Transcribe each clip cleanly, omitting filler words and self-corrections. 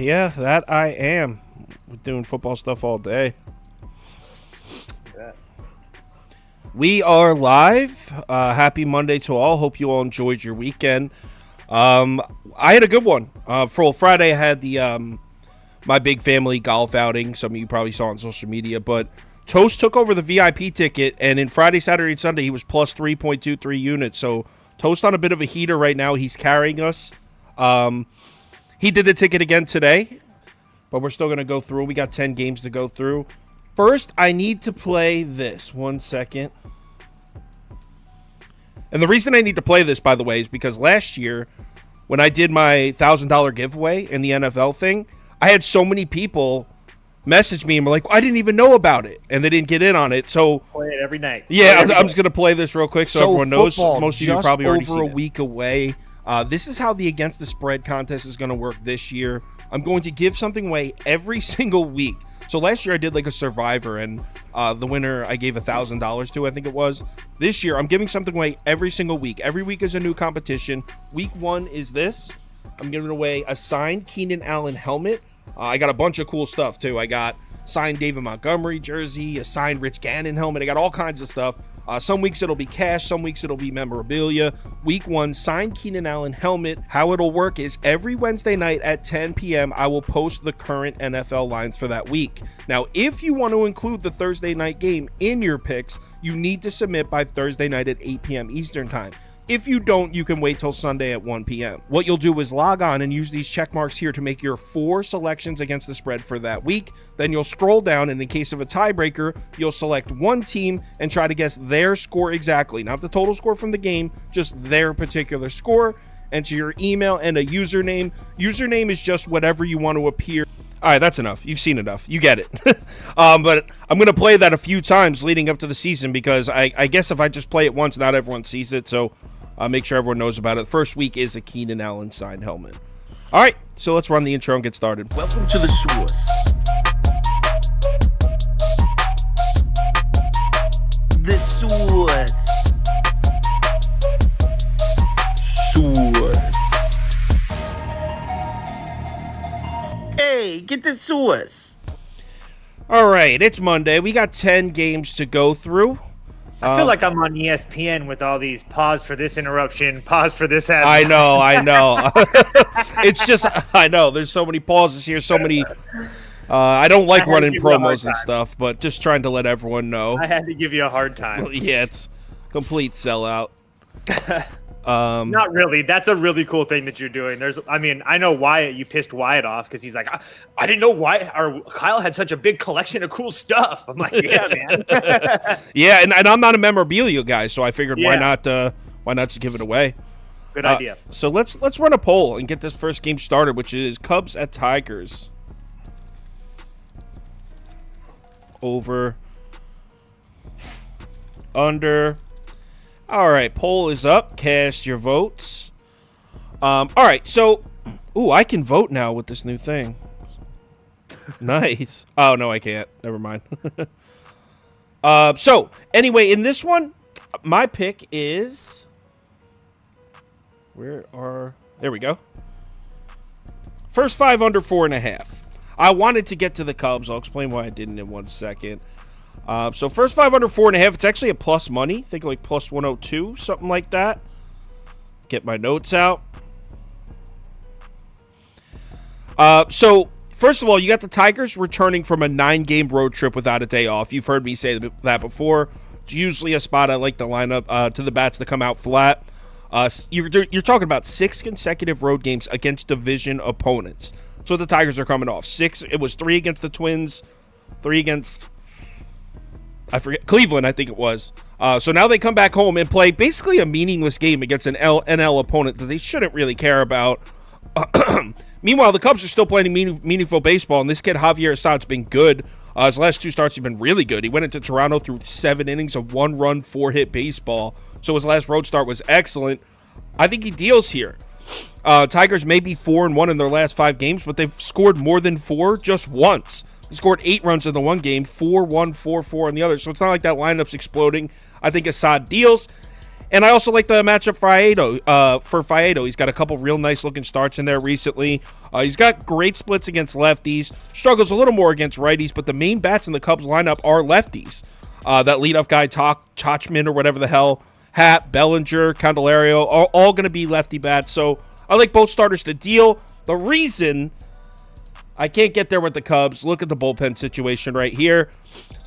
that I am. We're doing football stuff all day. Yeah. We are live. Happy Monday to all. Hope you all enjoyed your weekend. I had a good one. For Friday, I had the my big family golf outing. Some of you probably saw on social media, but Toast took over the VIP ticket, and in Friday, Saturday, and Sunday, he was plus 3.23 units. So Toast on a bit of a heater right now. He's carrying us. He did the ticket again today, but we're still going to go through. We got 10 games to go through. First, I need to play this. 1 second. And the reason I need to play this, by the way, is because last year, when I did my $1,000 giveaway in the NFL thing, I had so many people message me and were like, I didn't even know about it, and they didn't get in on it. So play it every night. Yeah, I'm just going to play this real quick so everyone knows. Most of you probably already over a week away. This is how the Against the Spread contest is going to work this year. I'm going to give something away every single week. So last year I did like a Survivor, and the winner I gave $1,000 to, I think it was. This year I'm giving something away every single week. Every week is a new competition. Week 1 is this. I'm giving away a signed Keenan Allen helmet. I got a bunch of cool stuff too. I got signed David Montgomery jersey, a signed Rich Gannon helmet. I got all kinds of stuff. Some weeks it'll be cash, some weeks it'll be memorabilia. Week 1, signed Keenan Allen helmet. How it'll work is every Wednesday night at 10 p.m. I will post the current NFL lines for that week. Now, if you want to include the Thursday night game in your picks, you need to submit by Thursday night at 8 p.m. Eastern time. If you don't, you can wait till Sunday at 1 p.m. What you'll do is log on and use these check marks here to make your 4 selections against the spread for that week. Then you'll scroll down, and in case of a tiebreaker, you'll select one team and try to guess their score exactly. Not the total score from the game, just their particular score. Enter your email and a username. Username is just whatever you want to appear. All right, that's enough. You've seen enough. You get it. But I'm going to play that a few times leading up to the season because I guess if I just play it once, not everyone sees it. So I'll make sure everyone knows about it. The first week is a Keenan Allen signed helmet. All right, so let's run the intro and get started. Welcome to the source. The source. Source. Hey, get the source. All right, it's Monday. We got 10 games to go through. I feel like I'm on ESPN with all these pause for this interruption, pause for this ad. I know. It's just, I know. There's so many pauses here, so many. I don't like running promos and stuff, but just trying to let everyone know. I had to give you a hard time. Yeah, it's complete sellout. Not really. That's a really cool thing that you're doing. I know Wyatt. You pissed Wyatt off because he's like, I didn't know Wyatt or Kyle had such a big collection of cool stuff. I'm like, yeah, man. Yeah, and I'm not a memorabilia guy, so I figured why not just give it away. Good idea. So let's run a poll and get this first game started, which is Cubs at Tigers. Over. Under. All right, poll is up. Cast your votes. All right, so, I can vote now with this new thing. Nice. Oh, no, I can't. Never mind. So, anyway, in this one, my pick is... There we go. First 5 under 4.5. I wanted to get to the Cubs. I'll explain why I didn't in 1 second. So first 5 under 4.5, it's actually a plus money. Think like plus 102, something like that. Get my notes out. So first of all, you got the Tigers returning from a 9-game road trip without a day off. You've heard me say that before. It's usually a spot I like to line up to the bats to come out flat. You're talking about 6 consecutive road games against division opponents. So the Tigers are coming off 6. It was 3 against the Twins, 3 against... I forget, Cleveland, I think it was. So now they come back home and play basically a meaningless game against an NL opponent that they shouldn't really care about. Meanwhile, the Cubs are still playing meaningful baseball, and this kid, Javier Assad's been good. His last 2 starts have been really good. He went into Toronto through 7 innings of 1-run, 4-hit baseball. So his last road start was excellent. I think he deals here. Tigers may be 4-1 in their last 5 games, but they've scored more than 4 just once. They scored 8 runs in the one game, 4-1, 4-4 in the other. So it's not like that lineup's exploding. I think Assad deals. And I also like the matchup for Faedo. He's got a couple real nice looking starts in there recently. He's got great splits against lefties. Struggles a little more against righties, but the main bats in the Cubs lineup are lefties. That leadoff guy, Tachman or whatever the hell, Happ, Bellinger, Candelario, are all going to be lefty bats. So I like both starters to deal. The reason I can't get there with the Cubs, look at the bullpen situation right here.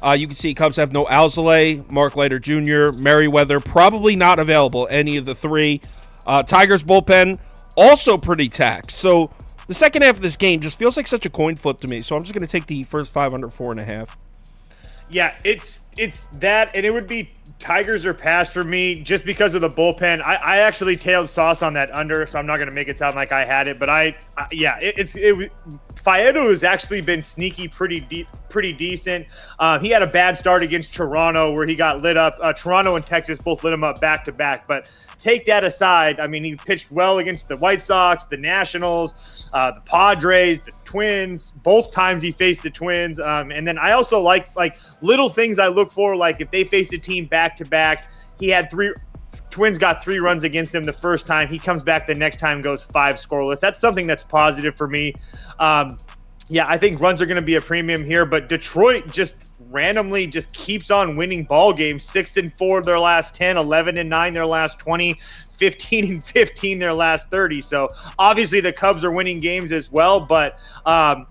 You can see Cubs have no Alzolay, Mark Leiter Jr., Merriweather, probably not available, any of the three. Tigers bullpen, also pretty taxed. So the second half of this game just feels like such a coin flip to me. So I'm just going to take the first 5 under 4.5. Yeah, it's that, and it would be Tigers or pass for me just because of the bullpen. I actually tailed Sauce on that under, so I'm not going to make it sound like I had it. But Faedo has actually been sneaky, pretty decent. He had a bad start against Toronto where he got lit up. Toronto and Texas both lit him up back to back. But take that aside, I mean, he pitched well against the White Sox, the Nationals, the Padres, the Twins. Both times he faced the Twins. And then I also like little things I look for, like if they face a team back to back. He had Twins got 3 runs against him the first time. He comes back the next time, goes 5 scoreless. That's something that's positive for me. I think runs are going to be a premium here, but Detroit just randomly just keeps on winning ball games. 6-4 their last 10, 11-9 their last 20, 15-15 their last 30. So obviously the Cubs are winning games as well, but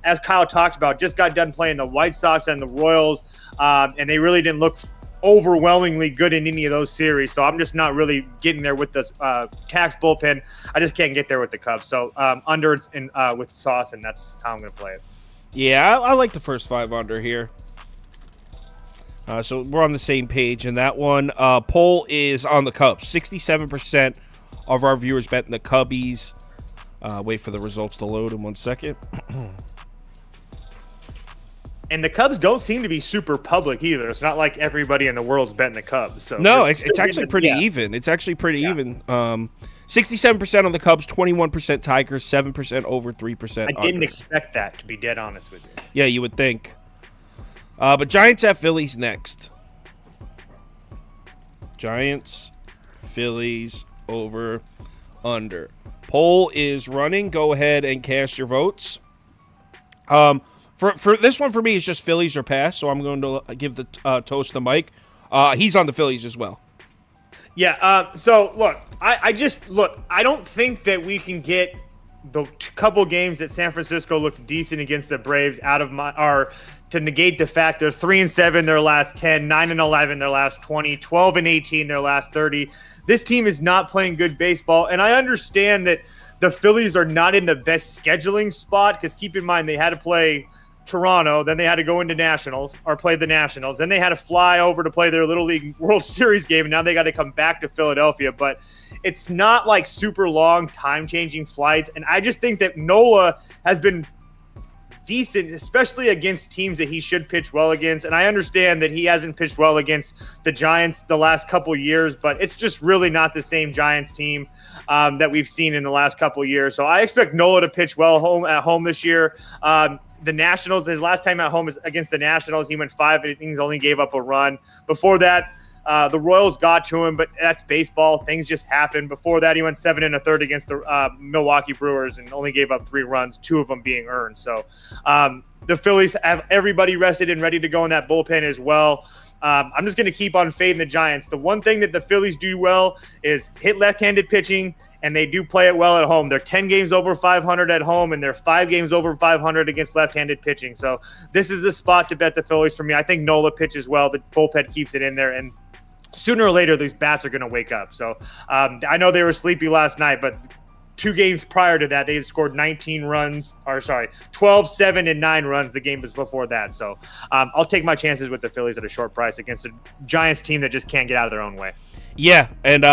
as Kyle talked about, just got done playing the White Sox and the Royals, and they really didn't look overwhelmingly good in any of those series. So I'm just not really getting there with the tax bullpen. I just can't get there with the Cubs. So under and with Sauce, and that's how I'm going to play it. Yeah, I like the first 5 under here. So we're on the same page in that one. Poll is on the Cubs. 67% of our viewers bet in the Cubbies. Wait for the results to load in 1 second. And the Cubs don't seem to be super public either. It's not like everybody in the world's betting the Cubs. So no, it's actually pretty even. It's actually pretty even. 67% on the Cubs, 21% Tigers, 7% over, 3% I didn't expect that, to be dead honest with you. Yeah, you would think. But Giants at Phillies next. Giants, Phillies, over, under. Poll is running. Go ahead and cast your votes. For this one, for me, it's just Phillies or pass, so I'm going to give the toast to Mike. He's on the Phillies as well. Yeah, so, look, I don't think that we can get the couple games that San Francisco looked decent against the Braves out of to negate the fact they're 3-7 their last 10, 9-11 their last 20, 12-18 their last 30. This team is not playing good baseball, and I understand that the Phillies are not in the best scheduling spot because keep in mind they had to play Toronto, then they had to go into play the Nationals, then they had to fly over to play their Little League World Series game, and now they got to come back to Philadelphia. But it's not like super long time-changing flights, and I just think that Nola has been decent, especially against teams that he should pitch well against. And I understand that he hasn't pitched well against the Giants the last couple years, but it's just really not the same Giants team that we've seen in the last couple years. So I expect Nola to pitch well at home this year. The Nationals, his last time at home is against the Nationals. He went 5 innings, only gave up a run. Before that, the Royals got to him, but that's baseball. Things just happen. Before that, he went 7 1/3 against the Milwaukee Brewers and only gave up 3 runs, 2 of them being earned. So the Phillies have everybody rested and ready to go in that bullpen as well. I'm just going to keep on fading the Giants. The one thing that the Phillies do well is hit left-handed pitching, and they do play it well at home. They're 10 games over 500 at home, and they're 5 games over 500 against left-handed pitching. So this is the spot to bet the Phillies for me. I think Nola pitches well. The bullpen keeps it in there, and sooner or later, these bats are going to wake up. So I know they were sleepy last night, but 2 games prior to that, they had scored 12, 7, and 9 runs the game was before that. So I'll take my chances with the Phillies at a short price against a Giants team that just can't get out of their own way. Yeah, and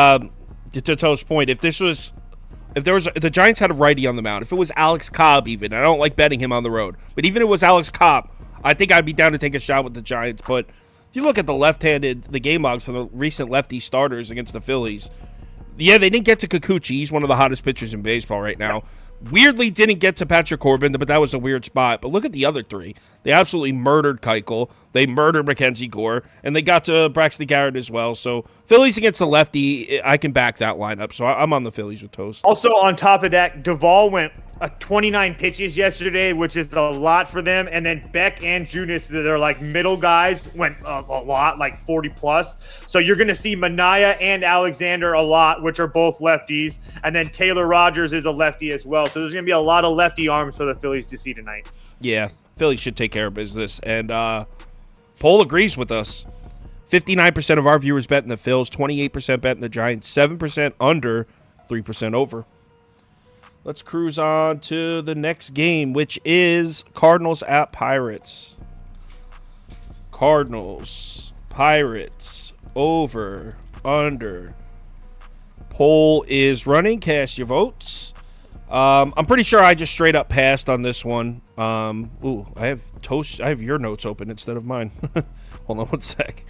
to Toe's point, if the Giants had a righty on the mound, if it was Alex Cobb even, I don't like betting him on the road, but even if it was Alex Cobb, I think I'd be down to take a shot with the Giants. But if you look at the game logs from the recent lefty starters against the Phillies, yeah, they didn't get to Kikuchi. He's one of the hottest pitchers in baseball right now. Weirdly, didn't get to Patrick Corbin, but that was a weird spot. But look at the other 3. They absolutely murdered Keuchel. They murdered Mackenzie Gore, and they got to Braxton Garrett as well. So Phillies against the lefty, I can back that lineup. So I'm on the Phillies with Toast. Also, on top of that, Duvall went 29 pitches yesterday, which is a lot for them. And then Beck and Junis, they're like middle guys, went a lot, like 40 plus. So you're going to see Minaya and Alexander a lot, which are both lefties. And then Taylor Rogers is a lefty as well. So there's going to be a lot of lefty arms for the Phillies to see tonight. Yeah, Phillies should take care of business. And Poll agrees with us. 59% of our viewers bet in the Phils, 28% bet in the Giants, 7% under, 3% over. Let's cruise on to the next game, which is Cardinals at Pirates. Cardinals, Pirates, over, under. Poll is running. Cast your votes. I'm pretty sure I just straight up passed on this one. Ooh, I have your notes open instead of mine. Hold on one sec.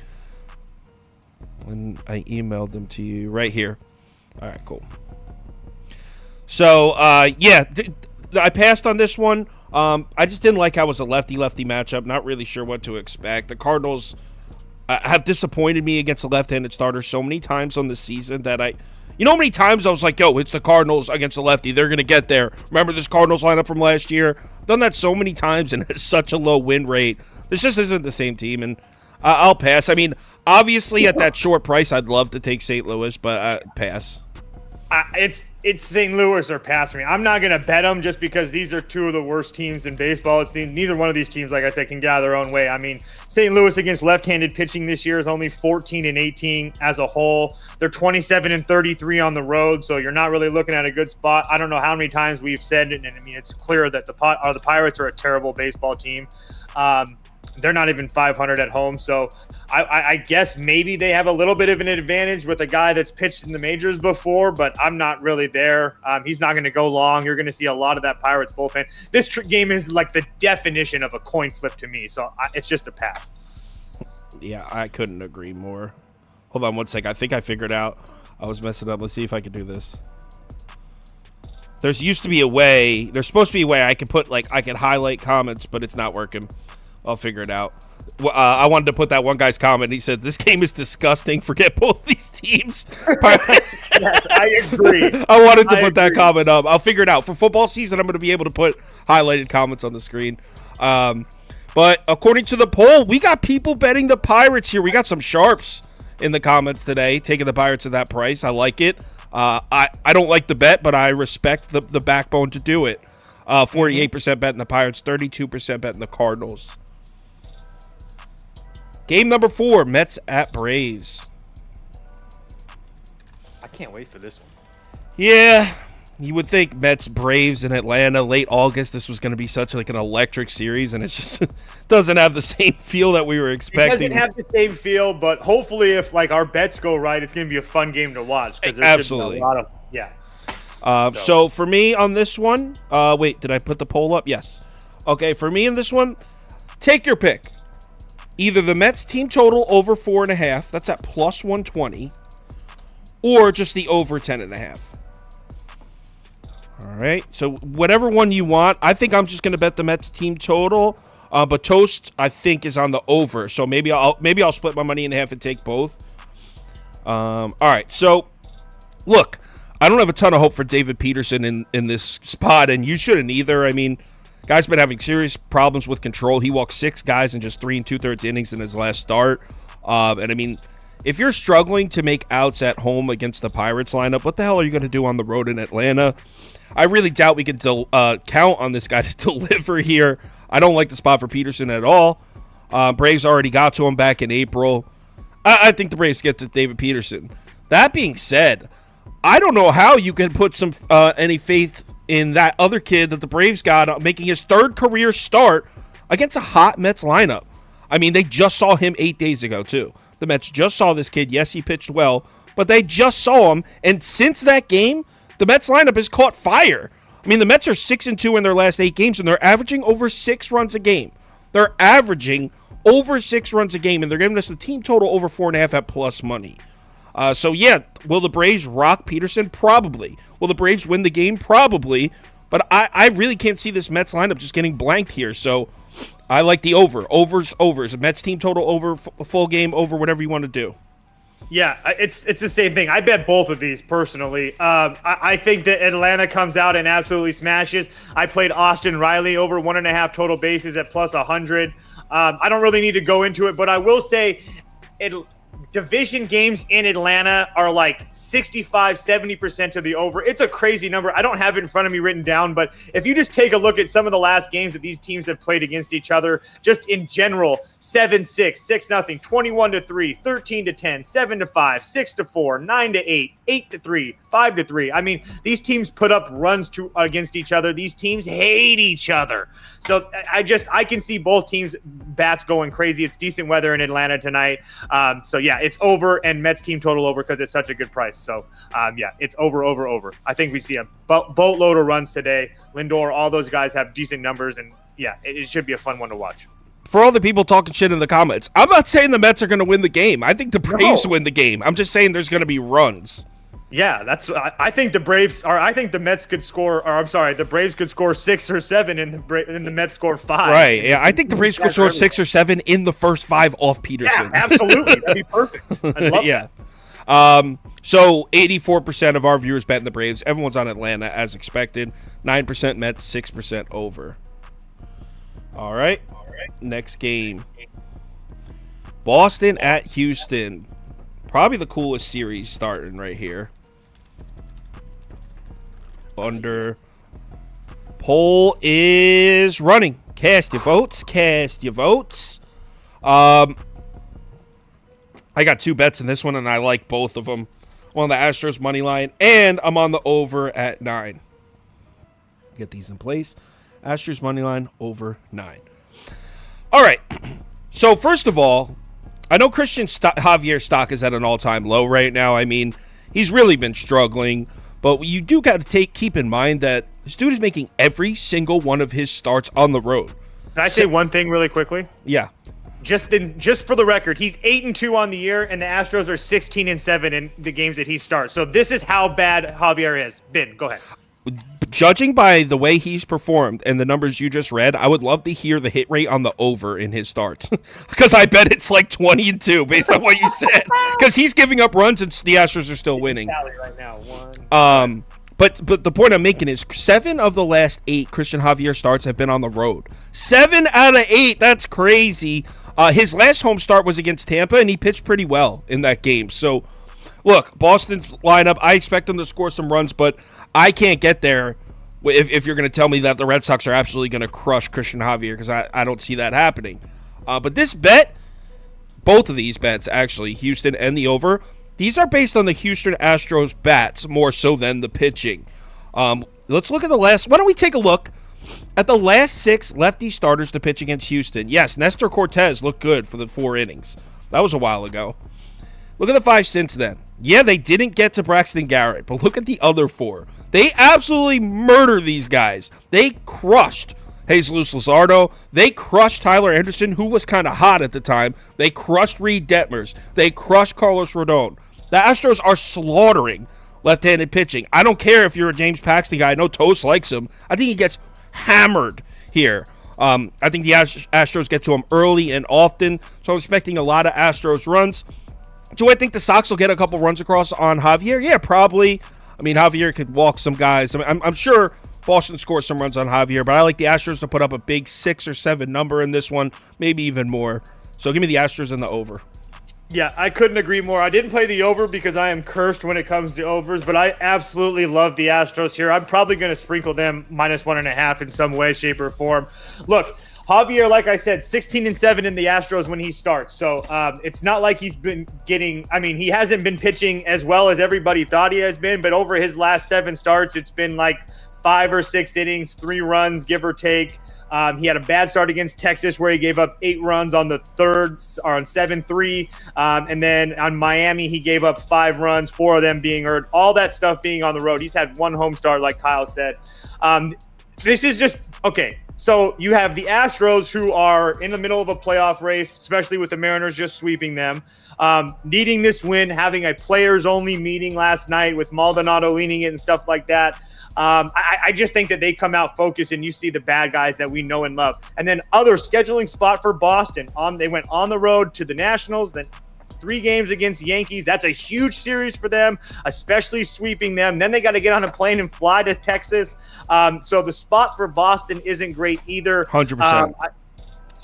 And I emailed them to you right here. All right, cool. So, yeah, I passed on this one. I just didn't like how it was a lefty-lefty matchup. Not really sure what to expect. The Cardinals have disappointed me against a left-handed starter so many times on the season that you know how many times I was like, yo, it's the Cardinals against the lefty. They're going to get there. Remember this Cardinals lineup from last year? I've done that so many times, and it's such a low win rate. This just isn't the same team, and I'll pass. I mean, obviously, at that short price, I'd love to take St. Louis, but pass. It's St. Louis or pass for me. I'm not going to bet them just because these are two of the worst teams in baseball. It seems neither one of these teams, like I said, can gather their own way. I mean, St. Louis against left-handed pitching this year is only 14-18 as a whole. They're 27-33 on the road, so you're not really looking at a good spot. I don't know how many times we've said it, and I mean, it's clear that the Pirates are a terrible baseball team. They're not even 500 at home, so I guess maybe they have a little bit of an advantage with a guy that's pitched in the majors before, but I'm not really there. He's not going to go long. You're going to see a lot of that Pirates bullpen. This game is like the definition of a coin flip to me, so it's just a pass. Yeah, I couldn't agree more. Hold on one sec. I think I figured out. I was messing up. Let's see if I can do this. There's supposed to be a way I could highlight comments, but it's not working. I'll figure it out. I wanted to put that one guy's comment. He said, this game is disgusting. Forget both these teams. Yes, I agree. I wanted to put that comment up. I'll figure it out. For football season, I'm going to be able to put highlighted comments on the screen. But according to the poll, we got people betting the Pirates here. We got some sharps in the comments today, taking the Pirates at that price. I like it. I don't like the bet, but I respect the backbone to do it. 48% bet in the Pirates, 32% bet in the Cardinals. Game number 4, Mets at Braves. I can't wait for this one. Yeah, you would think Mets, Braves in Atlanta, late August. This was going to be such like an electric series, and it just doesn't have the same feel that we were expecting. It doesn't have the same feel, but hopefully if like our bets go right, it's going to be a fun game to watch. Absolutely. A lot of, yeah. So for me on this one, wait, did I put the poll up? Yes. Okay, for me in this one, take your pick. Either the Mets team total over 4.5, that's at plus 120, or just the over 10.5. All right, so whatever one you want. I think I'm just going to bet the Mets team total, but Toast I think is on the over, so maybe I'll split my money in half and take both. All right, so look, I don't have a ton of hope for David Peterson in this spot, and you shouldn't either. I mean, guy's been having serious problems with control. He walked 6 guys in just 3 2/3 innings in his last start. And I mean, if you're struggling to make outs at home against the Pirates lineup, what the hell are you going to do on the road in Atlanta? I really doubt we can count on this guy to deliver here. I don't like the spot for Peterson at all. Braves already got to him back in April. I think the Braves get to David Peterson. That being said, I don't know how you can put some any faith in that other kid that the Braves got making his 3rd career start against a hot Mets lineup. I mean, they just saw him 8 days ago, too. The Mets just saw this kid. Yes, he pitched well, but they just saw him. And since that game, the Mets lineup has caught fire. I mean, the Mets are 6-2 in their last 8 games, and they're averaging over 6 runs a game. They're averaging over 6 runs a game, and they're giving us a team total over 4.5 at plus money. So, yeah, will the Braves rock Peterson? Probably. Will the Braves win the game? Probably. But I really can't see this Mets lineup just getting blanked here. So I like the over. Overs. Mets team total over, full game over, whatever you want to do. Yeah, it's the same thing. I bet both of these personally. I think that Atlanta comes out and absolutely smashes. I played Austin Riley over 1.5 total bases at plus 100. I don't really need to go into it, but I will say division games in Atlanta are like 65-70% to the over. It's a crazy number. I don't have it in front of me written down, but if you just take a look at some of the last games that these teams have played against each other, just in general, 7-6, 6-0, 21-3, 13-10, 7-5, 6-4, 9-8, 8-3, 5-3. I mean, these teams put up runs against each other. These teams hate each other. So I can see both teams' bats going crazy. It's decent weather in Atlanta tonight. So yeah, it's over, and Mets team total over because it's such a good price. So yeah, it's over. I think we see a boatload of runs today. Lindor, all those guys have decent numbers, and yeah, it should be a fun one to watch. For all the people talking shit in the comments, I'm not saying the Mets are going to win the game. I think the Braves win the game. I'm just saying there's going to be runs. Yeah, I think the Braves are. I think the Mets could score. Or I'm sorry, the Braves could score 6 or 7, and the Mets score 5. Right. Yeah, I think the Braves could score 6 or 7 in the first 5 off Peterson. Yeah, absolutely. That'd be perfect. I'd love that. So 84% of our viewers bet in the Braves. Everyone's on Atlanta as expected. 9% Mets, 6% over. All right. Next game. Boston at Houston. Probably the coolest series starting right here. Under. Poll is running. Cast your votes. I got 2 bets in this one, and I like both of them. I'm on the Astros money line, and I'm on the over at 9. Get these in place. Astros money line over 9. All right. So first of all, I know Christian Javier's stock is at an all-time low right now. I mean, he's really been struggling, but you do got to keep in mind that this dude is making every single one of his starts on the road. Can I say one thing really quickly? Yeah. Just for the record, he's 8-2 on the year, and the Astros are 16-7 in the games that he starts. So this is how bad Javier is. Ben, go ahead. Judging by the way he's performed and the numbers you just read, I would love to hear the hit rate on the over in his starts. Because I bet it's like 20-2 based on what you said. Because he's giving up runs and the Astros are still winning. Right now, But the point I'm making is 7 of the last 8 Christian Javier starts have been on the road. 7 out of 8. That's crazy. His last home start was against Tampa, and he pitched pretty well in that game. So, look, Boston's lineup, I expect them to score some runs, but I can't get there if you're going to tell me that the Red Sox are absolutely going to crush Christian Javier, because I don't see that happening. But this bet, both of these bets, actually, Houston and the over, these are based on the Houston Astros bats more so than the pitching. Let's look at the last. Why don't we take a look at the last 6 lefty starters to pitch against Houston? Yes, Nestor Cortez looked good for the 4 innings. That was a while ago. Look at the 5 since then. Yeah, they didn't get to Braxton Garrett, but look at the other 4. They absolutely murder these guys. They crushed Jesus Luzardo. They crushed Tyler Anderson, who was kind of hot at the time. They crushed Reed Detmers. They crushed Carlos Rodon. The Astros are slaughtering left-handed pitching. I don't care if you're a James Paxton guy. I know Toast likes him. I think he gets hammered here. I think the Astros get to him early and often, so I'm expecting a lot of Astros runs. Do I think the Sox will get a couple runs across on Javier? Yeah, probably. I mean, Javier could walk some guys. I mean, I'm sure Boston scores some runs on Javier, but I like the Astros to put up a big 6 or 7 number in this one, maybe even more. So give me the Astros and the over. Yeah, I couldn't agree more. I didn't play the over because I am cursed when it comes to overs, but I absolutely love the Astros here. I'm probably going to sprinkle them -1.5 in some way, shape, or form. Look, Javier, like I said, 16-7 in the Astros when he starts. So it's not like he's been getting – I mean, he hasn't been pitching as well as everybody thought he has been, but over his last 7 starts, it's been like 5 or 6 innings, 3 runs, give or take. He had a bad start against Texas where he gave up 8 runs on the 3rd or on 7-3. And then on Miami, he gave up 5 runs, 4 of them being earned. All that stuff being on the road. He's had 1 home start, like Kyle said. this is just okay. So you have the Astros, who are in the middle of a playoff race, especially with the Mariners just sweeping them, needing this win, having a players-only meeting last night with Maldonado leading it and stuff like that. I just think that they come out focused, and you see the bad guys that we know and love. And then other scheduling spot for Boston. They went on the road to the Nationals, then 3 games against Yankees. That's a huge series for them, especially sweeping them. Then they got to get on a plane and fly to Texas. So the spot for Boston isn't great either. 100%.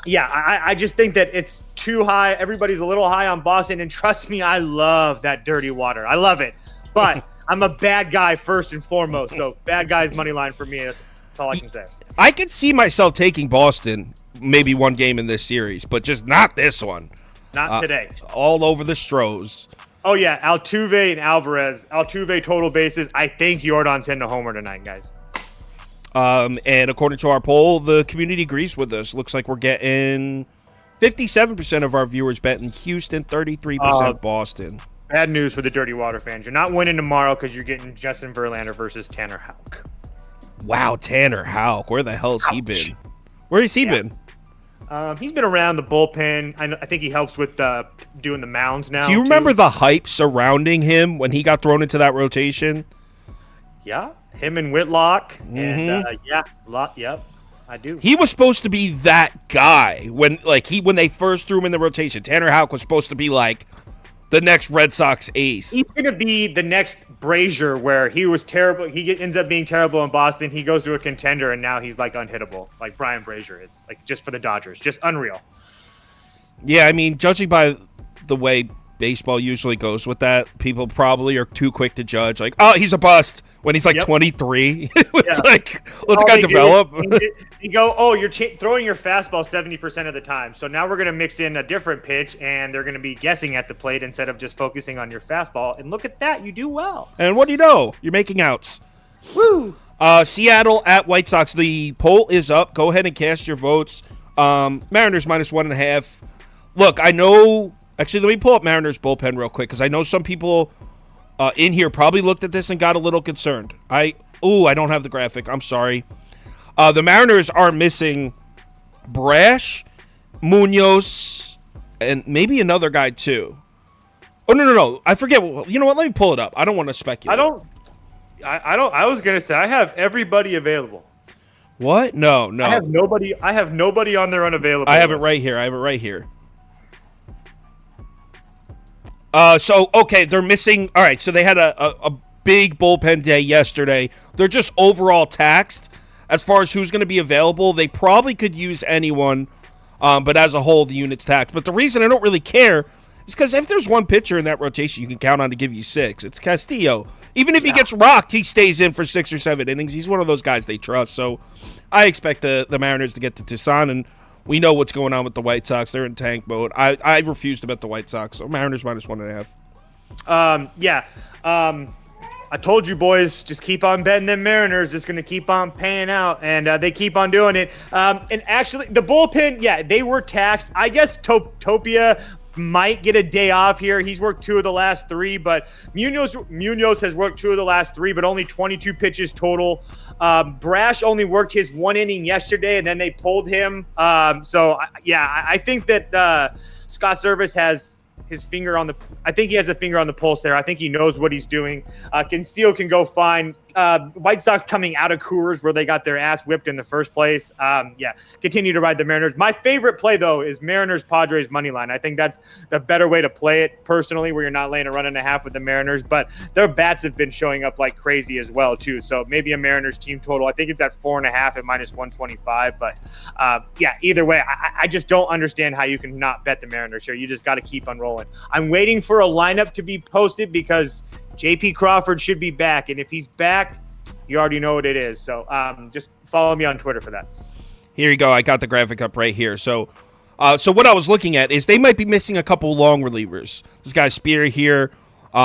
I just think that it's too high. Everybody's a little high on Boston. And trust me, I love that dirty water. I love it. But I'm a bad guy first and foremost. So bad guys money line for me. That's all I can say. I could see myself taking Boston maybe one game in this series, but just not this one. Not today. All over the Stros. Oh, yeah. Altuve and Alvarez. Altuve total bases. I think Jordan's hitting a homer tonight, guys. And according to our poll, the community agrees with us. Looks like we're getting 57% of our viewers betting Houston, 33% Boston. Bad news for the Dirty Water fans. You're not winning tomorrow because you're getting Justin Verlander versus Tanner Houck. Wow, Tanner Houck. Where the hell's he been? Where has he been? He's been around the bullpen. I think he helps with doing the mounds now. Do you remember the hype surrounding him when he got thrown into that rotation? Yeah, him and Whitlock. And yep, I do. He was supposed to be that guy when they first threw him in the rotation. Tanner Houck was supposed to be like the next Red Sox ace. He's going to be the next Brazier, where he was terrible. He ends up being terrible in Boston. He goes to a contender, and now he's like unhittable, like Brian Brazier is, like just for the Dodgers. Just unreal. Yeah, I mean, judging by the way baseball usually goes with that, people probably are too quick to judge, like, oh, he's a bust when he's like 23. It's like, let the guy develop. You go, oh, you're throwing your fastball 70% of the time. So now we're going to mix in a different pitch, and they're going to be guessing at the plate instead of just focusing on your fastball. And look at that. You do well. And what do you know? You're making outs. Woo! Seattle at White Sox. The poll is up. Go ahead and cast your votes. Mariners -1.5. Look, I know. Actually, let me pull up Mariners bullpen real quick because I know some people in here probably looked at this and got a little concerned. I don't have the graphic. I'm sorry. The Mariners are missing Brash, Munoz, and maybe another guy too. Oh, no. I forget. You know what? Let me pull it up. I don't want to speculate. I was going to say I have everybody available. What? No. I have nobody on their unavailable. I have it right here. They're missing. All right, so they had a big bullpen day yesterday. They're just overall taxed as far as who's going to be available. They probably could use anyone, but as a whole, the unit's taxed. But the reason I don't really care is because if there's one pitcher in that rotation you can count on to give you 6, it's Castillo. Even if he gets rocked, he stays in for 6 or 7 innings. He's one of those guys they trust. So I expect the Mariners to get to Tucson, and we know what's going on with the White Sox. They're in tank mode. I refuse to bet the White Sox, so Mariners -1.5. I told you, boys, just keep on betting them Mariners. It's going to keep on paying out, and they keep on doing it. And actually, the bullpen, they were taxed. I guess Topia might get a day off here. He's worked 2 of the last 3, but Munoz has worked 2 of the last 3, but only 22 pitches total. Brash only worked his 1 inning yesterday, and then they pulled him. I think that Scott Service has his finger on the. I think he has a finger on the pulse there. I think he knows what he's doing. Can go fine. White Sox coming out of Coors where they got their ass whipped in the first place. Continue to ride the Mariners. My favorite play, though, is Mariners Padres money line. I think that's the better way to play it personally, where you're not laying a 1.5 with the Mariners, but their bats have been showing up like crazy as well too. So maybe a Mariners team total. I think it's at 4.5 at -125. But either way, I just don't understand how you can not bet the Mariners here. You just got to keep on rolling. I'm waiting for a lineup to be posted because J.P. Crawford should be back, and if he's back, you already know what it is. So just follow me on Twitter for that. Here you go. I got the graphic up right here. So what I was looking at is they might be missing a couple long relievers. This guy Spear here,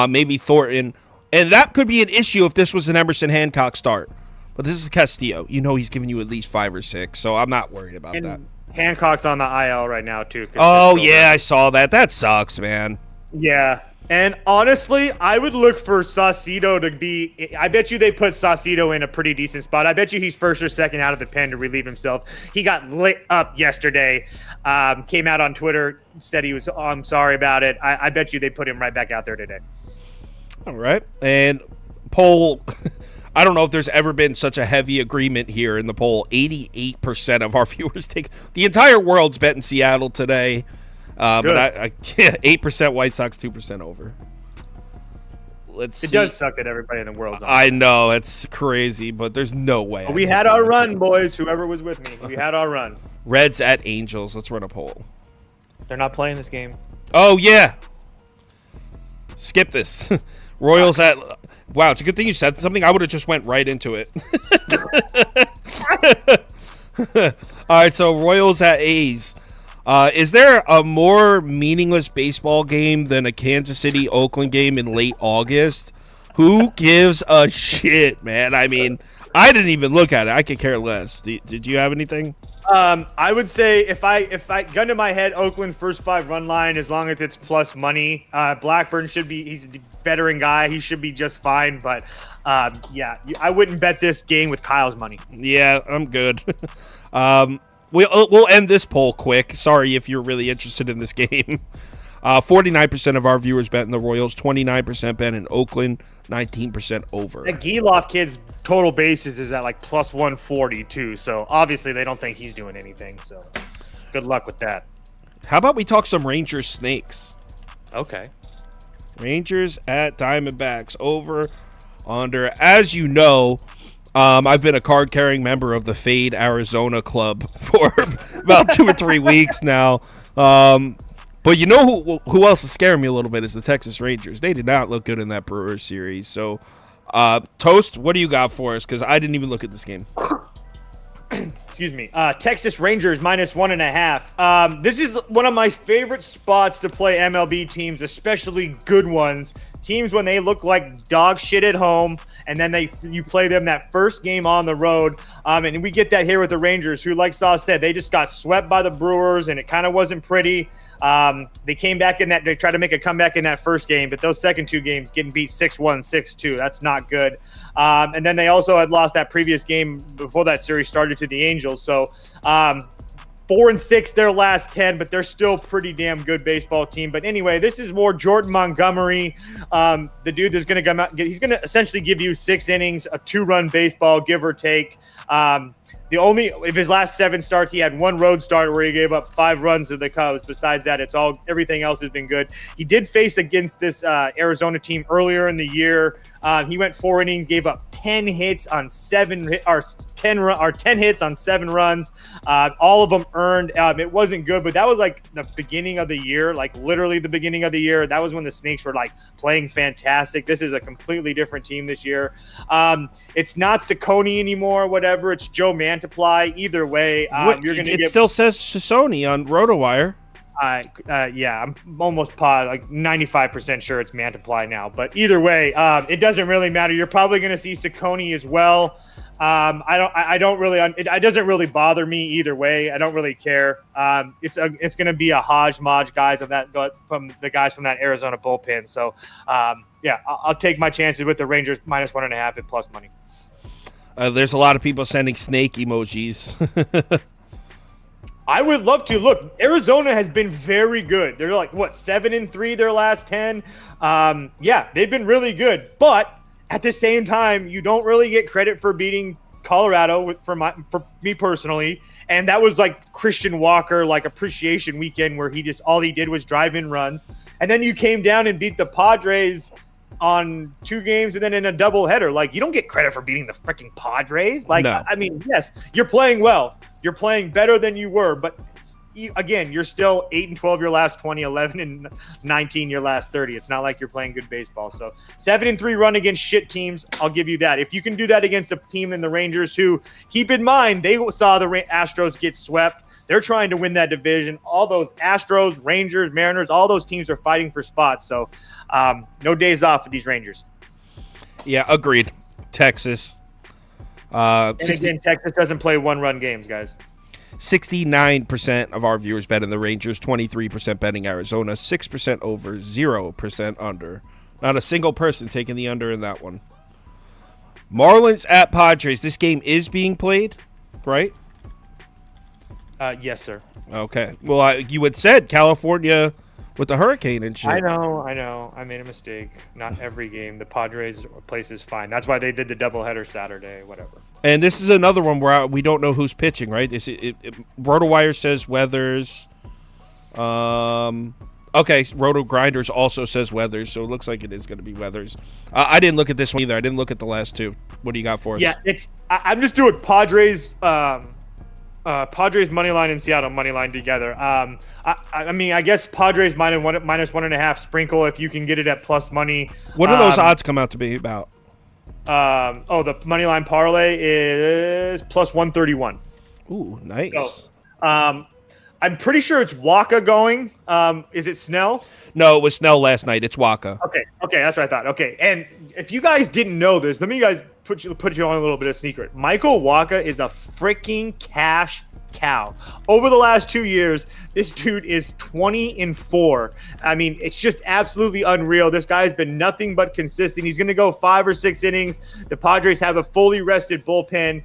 maybe Thornton, and that could be an issue if this was an Emerson Hancock start. But this is Castillo. You know he's giving you at least 5 or 6, so I'm not worried about that. Hancock's on the IL right now too. Oh yeah, I saw that. That sucks, man. Yeah. And honestly, I would look for Saucedo to be. I bet you they put Saucedo in a pretty decent spot. I bet you he's first or second out of the pen to relieve himself. He got lit up yesterday. Came out on Twitter, said he was. Oh, I'm sorry about it. I bet you they put him right back out there today. All right. And poll. I don't know if there's ever been such a heavy agreement here in the poll. 88% of our viewers take. The entire world's betting Seattle today. But 8% White Sox, 2% over. Let's see. It does suck that everybody in the world. I know, it's crazy, but there's no way. We had our run, boys. Whoever was with me, we had our run. Reds at Angels. Let's run a poll. They're not playing this game. Oh yeah. Skip this. Royals at. Wow, it's a good thing you said something. I would have just went right into it. All right, so Royals at A's. Is there a more meaningless baseball game than a Kansas City-Oakland game in late August? Who gives a shit, man? I mean, I didn't even look at it. I could care less. Did you have anything? I would say if I gun to my head, Oakland first 5 run line, as long as it's plus money. Blackburn should be, he's a veteran guy. He should be just fine. But yeah, I wouldn't bet this game with Kyle's money. Yeah, I'm good. We'll end this poll quick. Sorry if you're really interested in this game. 49% of our viewers bet in the Royals, 29% bet in Oakland, 19% over. That Geloff kid's total bases is at like plus 140 too. So obviously they don't think he's doing anything. So good luck with that. How about we talk some Rangers Snakes? Okay. Rangers at Diamondbacks, over, under. As you know, I've been a card-carrying member of the Fade Arizona Club for about 2 or 3 weeks now. But you know who else is scaring me a little bit is the Texas Rangers. They did not look good in that Brewers series. So, Toast, what do you got for us? Because I didn't even look at this game. Excuse me. Texas Rangers minus 1.5. This is one of my favorite spots to play MLB teams, especially good ones. Teams when they look like dog shit at home, and then you play them that first game on the road. And we get that here with the Rangers, who, like Saw said, they just got swept by the Brewers, and it kind of wasn't pretty. They came back in that. They tried to make a comeback in that first game, but those second 2 games getting beat 6-1, 6-2. That's not good. And then they also had lost that previous game before that series started to the Angels. So 4-6 their last 10, but they're still pretty damn good baseball team. But anyway, this is more Jordan Montgomery. The dude that's going to come out. He's going to essentially give you 6 innings, a 2-run baseball, give or take. If his last 7 starts, he had 1 road start where he gave up 5 runs to the Cubs. Besides that, everything else has been good. He did face against this Arizona team earlier in the year. He went 4 innings, gave up 10 hits on 10 hits on 7 runs. All of them earned. It wasn't good, but that was like the beginning of the year, like literally the beginning of the year. That was when the Snakes were like playing fantastic. This is a completely different team this year. It's not Ciccone anymore, whatever. It's Joe Mantiply. Either way, you're going to get. It still says Ciccone on RotoWire. Yeah, I'm almost like 95% sure it's Mantiply now. But either way, it doesn't really matter. You're probably going to see Ciccone as well. I don't really. It doesn't really bother me either way. I don't really care. It's going to be a hodgepodge guys from the guys from that Arizona bullpen. So yeah, I'll take my chances with the Rangers minus 1.5 at plus money. There's a lot of people sending snake emojis. I would love to. Look, Arizona has been very good. They're like, 7-3 their last 10? Yeah, they've been really good. But at the same time, you don't really get credit for beating Colorado for me personally. And that was like Christian Walker, like appreciation weekend where all he did was drive in runs. And then you came down and beat the Padres on 2 games and then in a doubleheader. Like, you don't get credit for beating the freaking Padres. Like, no. I mean, yes, you're playing well. You're playing better than you were, but again, you're still 8-12 your last 20, 11-19 your last 30. It's not like you're playing good baseball. So 7-3 run against shit teams, I'll give you that. If you can do that against a team in the Rangers who, keep in mind, they saw the Astros get swept. They're trying to win that division. All those Astros, Rangers, Mariners, all those teams are fighting for spots. So no days off for these Rangers. Yeah, agreed. Texas. And again, Texas doesn't play 1-run games, guys. 69% of our viewers bet in the Rangers, 23% betting Arizona, 6% over, 0% under. Not a single person taking the under in that one. Marlins at Padres. This game is being played, right? Yes, sir. Okay. Well, you had said California with the hurricane and shit. I know. I made a mistake. Not every game. The Padres place is fine. That's why they did the doubleheader Saturday, whatever. And this is another one where we don't know who's pitching, right? RotoWire says Weathers. Okay, Roto Grinders also says Weathers, so it looks like it is going to be Weathers. I didn't look at this one either. I didn't look at the last two. What do you got for us? Yeah, I'm just doing Padres. Padres money line and Seattle money line together. I mean, I guess Padres minus 1.5 sprinkle if you can get it at plus money. What do those odds come out to be about? The money line parlay is plus 131. Ooh, nice. So, I'm pretty sure it's Waka going. Is it Snell? No, it was Snell last night. It's Waka. Okay, that's what I thought. Okay, and if you guys didn't know this, let me guys put you on a little bit of secret. Michael Waka is a freaking cash cow. Over the last 2 years, this dude is 20-4. I mean, it's just absolutely unreal. This guy's been nothing but consistent. He's going to go 5 or 6 innings. The Padres have a fully rested bullpen.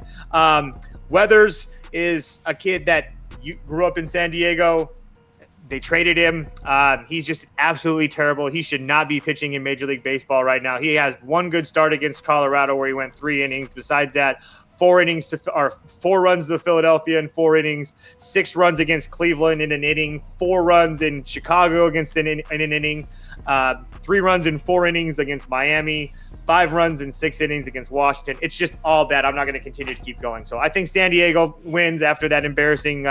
Weathers is a kid that grew up in San Diego. They traded him. He's just absolutely terrible. He should not be pitching in Major League Baseball right now. He has one good start against Colorado where he went 3 innings. Besides that, 4 runs to Philadelphia in 4 innings, 6 runs against Cleveland in an inning, 4 runs in Chicago against in an inning, 3 runs in 4 innings against Miami, 5 runs in 6 innings against Washington. It's just all bad. I'm not going to continue to keep going. So I think San Diego wins after that embarrassing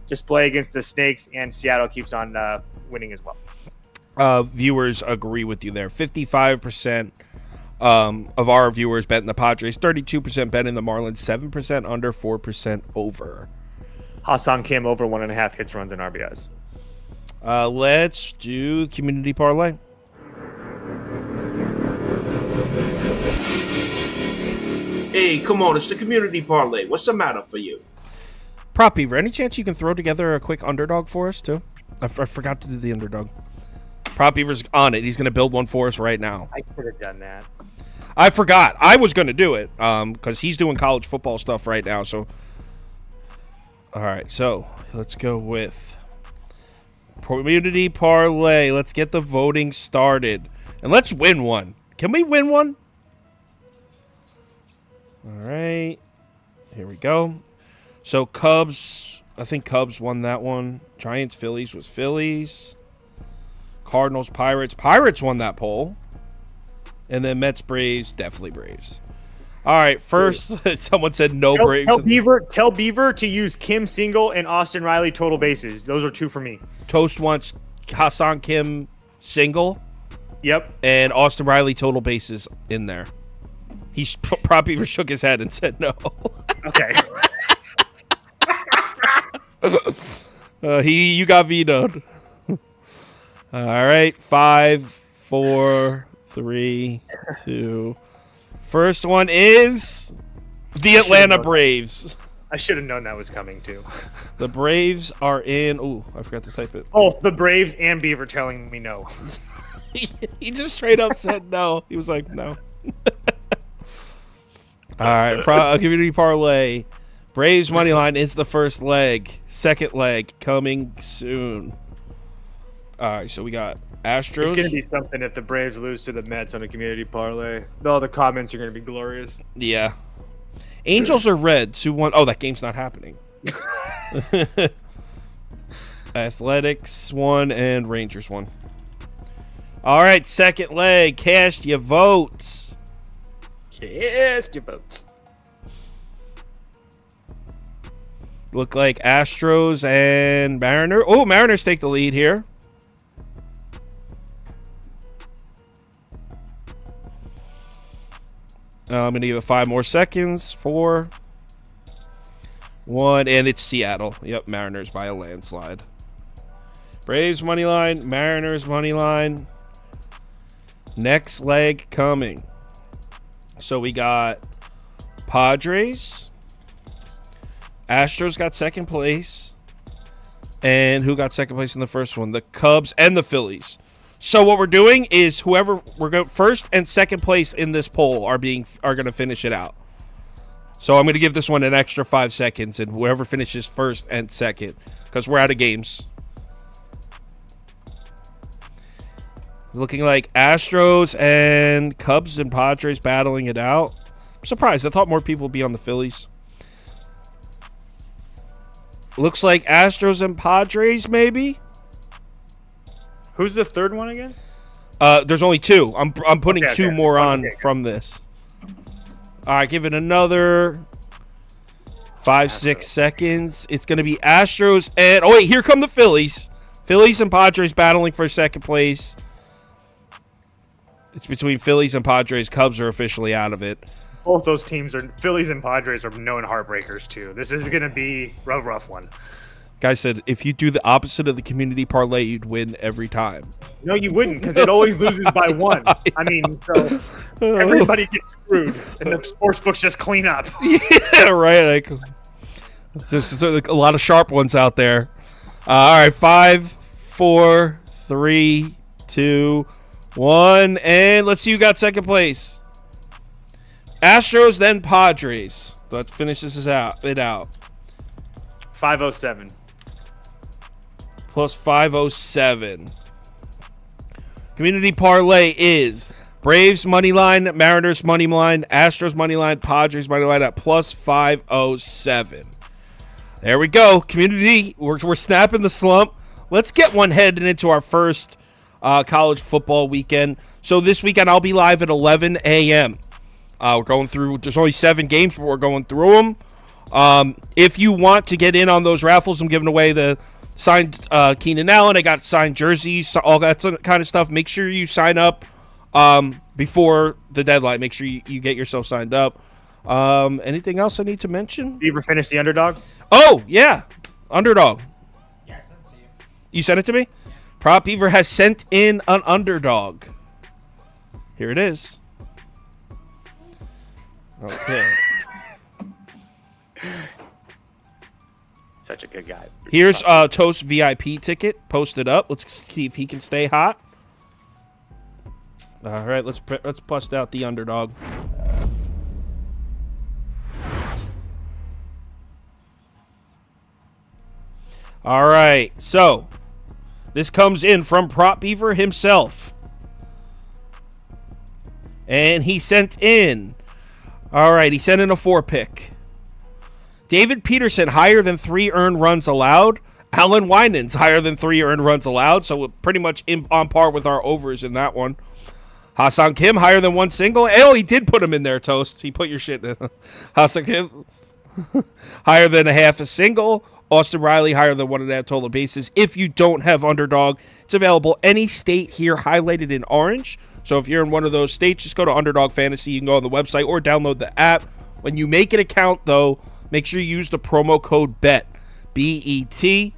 display against the Snakes, and Seattle keeps on winning as well. Viewers agree with you there. 55% of our viewers bet in the Padres, 32% bet in the Marlins, 7% under, 4% over. Ha-Seong Kim over 1.5 hits, runs, and RBIs. Let's do community parlay. Hey, come on, it's the community parlay. What's the matter for you? Prop Beaver, any chance you can throw together a quick underdog for us, too? I forgot to do the underdog. Prop Beaver's on it. He's going to build one for us right now. I could have done that. I forgot. I was going to do it because he's doing college football stuff right now. So, all right. So, let's go with community parlay. Let's get the voting started. And let's win one. Can we win one? All right. Here we go. So, Cubs. I think Cubs won that one. Giants, Phillies was Phillies. Cardinals, Pirates. Pirates won that poll. And then Mets, Braves, definitely Braves. All right, first, someone said no Braves. Tell Beaver to use Kim single and Austin Riley total bases. Those are 2 for me. Toast wants Ha-Seong Kim single. Yep. And Austin Riley total bases in there. He Prop Beaver shook his head and said no. Okay. You got vetoed. All right, 5, 4, 3, 2. First one is the Atlanta Braves. I should have known that was coming too. The Braves are in. Ooh, I forgot to type it. Oh, the Braves and Beaver telling me no. He just straight up said no. He was like, no. All right, community parlay. Braves money line is the first leg. Second leg coming soon. All right, so we got Astros. It's going to be something if the Braves lose to the Mets on a community parlay. All the comments are going to be glorious. Yeah. Angels or Reds? Who won? Oh, that game's not happening. Athletics won and Rangers won. All right, second leg. Cast your votes. Cast your votes. Look like Astros and Mariners. Oh, Mariners take the lead here. I'm going to give it 5 more seconds. 4, 1, and it's Seattle. Yep, Mariners by a landslide. Braves money line, Mariners money line. Next leg coming. So we got Padres Astros got second place. And who got second place in the first one? The Cubs and the Phillies. So what we're doing is whoever we're going first and second place in this poll are going to finish it out. So I'm going to give this one an extra 5 seconds, and whoever finishes first and second, because we're out of games. Looking like Astros and Cubs and Padres battling it out. I'm surprised. I thought more people would be on the Phillies. Looks like Astros and Padres, maybe. Who's the third one again? There's only 2. I'm putting 2 more on from this. All right, give it another 5-6 seconds. It's going to be Astros and wait, here come the Phillies. Phillies and Padres battling for second place. It's between Phillies and Padres. Cubs are officially out of it. Both those teams Phillies and Padres are known heartbreakers too. This is going to be a rough one. Guy said if you do the opposite of the community parlay, you'd win every time. No, you wouldn't, because it always loses by 1. I mean, so everybody gets screwed, and the sports books just clean up. Yeah, right. Like, there's a lot of sharp ones out there. All right, 5, 4, 3, 2, 1, and let's see who got second place. Astros, then Padres. Let's finish this out. 507. Plus 507. Community parlay is Braves money line, Mariners money line, Astros money line, Padres money line at plus 507. There we go. Community, we're snapping the slump. Let's get one heading into our first college football weekend. So this weekend I'll be live at 11 a.m. We're going through, there's only 7 games, but we're going through them. If you want to get in on those raffles, I'm giving away the signed Keenan Allen. I got signed jerseys, all that kind of stuff. Make sure you sign up before the deadline. Make sure you get yourself signed up. Anything else I need to mention? You ever finish the Underdog? Oh, yeah. Underdog. Yeah, I sent it to you. You sent it to me? Prop Beaver has sent in an Underdog. Here it is. Okay. Such a good guy. Here's Toast VIP ticket posted up. Let's see if he can stay hot. All right, let's bust out the Underdog. All right, so this comes in from Prop Beaver himself. And he sent in, all right, he sent in a 4-pick. David Peterson, higher than 3 earned runs allowed. Alan Winans, higher than 3 earned runs allowed. So we're pretty much on par with our overs in that one. Hassan Kim, higher than 1 single. Oh, he did put him in there, Toast. He put your shit in. Hassan Kim, higher than a half a single. Austin Riley, higher than 1.5 total bases. If you don't have Underdog, it's available any state here highlighted in orange. So if you're in one of those states, just go to Underdog Fantasy. You can go on the website or download the app. When you make an account, though, make sure you use the promo code BET, B-E-T.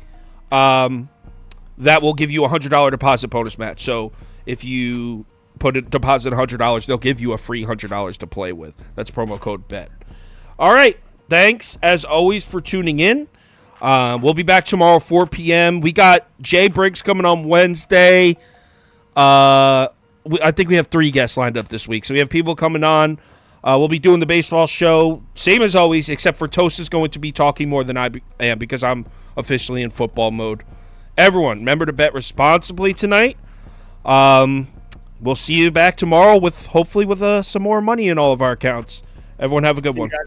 That will give you a $100 deposit bonus match. So if you deposit $100, they'll give you a free $100 to play with. That's promo code BET. All right. Thanks, as always, for tuning in. We'll be back tomorrow, 4 p.m. We got Jay Briggs coming on Wednesday. I think we have 3 guests lined up this week. So we have people coming on. We'll be doing the baseball show, same as always, except for Toast is going to be talking more than I am because I'm officially in football mode. Everyone, remember to bet responsibly tonight. We'll see you back tomorrow hopefully with some more money in all of our accounts. Everyone have a good one.